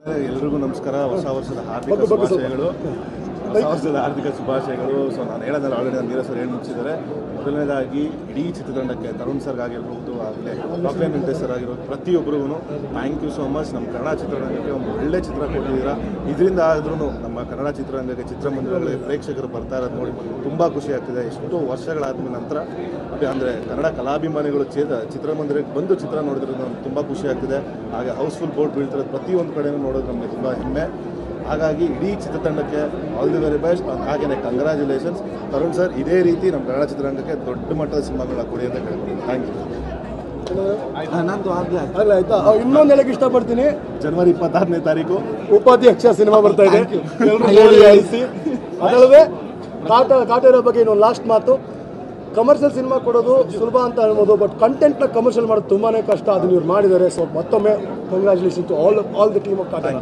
ಎಲ್ರಿಗೂ ನಮಸ್ಕಾರ. ಹೊಸ ವರ್ಷದ ಹಾರ್ದಿಕ ಶುಭಾಶಯಗಳು. ಹೊಸ ವರ್ಷದ ಹಾರ್ದಿಕ ಶುಭಾಶಯಗಳು. ಸೊ ನಾನು ಹೇಳೋದಲ್ಲ, ಆಲ್ರೆಡಿ ನಾನು ನೀರಜ್ ಸರ್ ಹೇಳಿ ಮುಗಿಸಿದ್ದಾರೆ. ಮೊದಲನೇದಾಗಿ ಇಡೀ ಚಿತ್ರತಂಡಕ್ಕೆ, ತರುಣ್ ಸರ್ಗೆ ಆಗಿರ್ಬೋದು, ಆಗಲೇ ಡಾಕ್ಟರ್ ವೆಂಕಟೇಶ್ ಸರ್ ಆಗಿರ್ಬೋದು, ಪ್ರತಿಯೊಬ್ಬರಿಗೂ ಥ್ಯಾಂಕ್ ಯು ಸೋ ಮಚ್. ನಮ್ಮ ಕನ್ನಡ ಚಿತ್ರರಂಗಕ್ಕೆ ಒಂದು ಒಳ್ಳೆ ಚಿತ್ರ ಕೊಟ್ಟಿದ್ದೀರಾ. ಇದರಿಂದ ಆದ್ರೂ ನಮ್ಮ ಕನ್ನಡ ಚಿತ್ರರಂಗಕ್ಕೆ, ಚಿತ್ರಮಂದಿರಗಳಿಗೆ ಪ್ರೇಕ್ಷಕರು ಬರ್ತಾ ಇರೋದು ನೋಡಿ ತುಂಬ ಖುಷಿ ಆಗ್ತಿದೆ. ಎಷ್ಟೋ ವರ್ಷಗಳಾದ ನಂತರ ಅಂದರೆ ಕನ್ನಡ ಕಲಾಭಿಮಾನಿಗಳು ಚಿತ್ರಮಂದಿರಕ್ಕೆ ಬಂದು ಚಿತ್ರ ನೋಡಿದ್ರೆ ತುಂಬ ಖುಷಿ ಆಗ್ತಿದೆ. ಹಾಗೆ ಹೌಸ್ಫುಲ್ ಬೋರ್ಡ್ ಬೀಳ್ತಿರೋದು ಪ್ರತಿಯೊಂದು ಕಡೆಯೂ ನೋಡೋದು ನಮಗೆ ತುಂಬ ಹೆಮ್ಮೆ. ಹಾಗಾಗಿ ಇಡೀ ಚಿತ್ರತಂಡಕ್ಕೆ ಆಲ್ ದಿ ವೆರಿ ಬೆಸ್ಟ್. ಹಾಗೆಯೇ ಕಂಗ್ರ್ಯಾಚುಲೇಷನ್ಸ್ ತರುಣ್ ಸರ್. ಇದೇ ರೀತಿ ನಮ್ಮ ಕನ್ನಡ ಚಿತ್ರರಂಗಕ್ಕೆ ದೊಡ್ಡ ಮಟ್ಟದ ಸಿನಿಮಾಗಳನ್ನ ಕೊಡಿ ಅಂತ ಕೇಳ್ತೀನಿ. Thank you. ನಂದು ಆಗಲೇ ಆಯ್ತಾ. ಇನ್ನೊಂದು ಹೇಳಕ್ಕೆ ಇಷ್ಟಪಡ್ತೀನಿ, ಜನವರಿ 26ನೇ ತಾರೀಕು ಉಪಾಧ್ಯಕ್ಷ ಸಿನಿಮಾ ಬರ್ತಾ ಇದೆ. ಅದಲ್ಲದೆ ಕಾಟೇರ ಬಗ್ಗೆ ಇನ್ನೊಂದು ಲಾಸ್ಟ್ ಮಾತು. ಕಮರ್ಷಿಯಲ್ ಸಿನಿಮಾ ಕೊಡೋದು ಸುಲಭ ಅಂತ ಹೇಳ್ಬೋದು, ಬಟ್ ಕಂಟೆಂಟ್ನ ಕಮರ್ಷಿಯಲ್ ಮಾಡೋದು ತುಂಬಾ ಕಷ್ಟ. ಅದನ್ನ ಇವ್ರು ಮಾಡಿದ್ದಾರೆ. ಸೊ ಮತ್ತೊಮ್ಮೆ congratulation to all the team of Kaatera.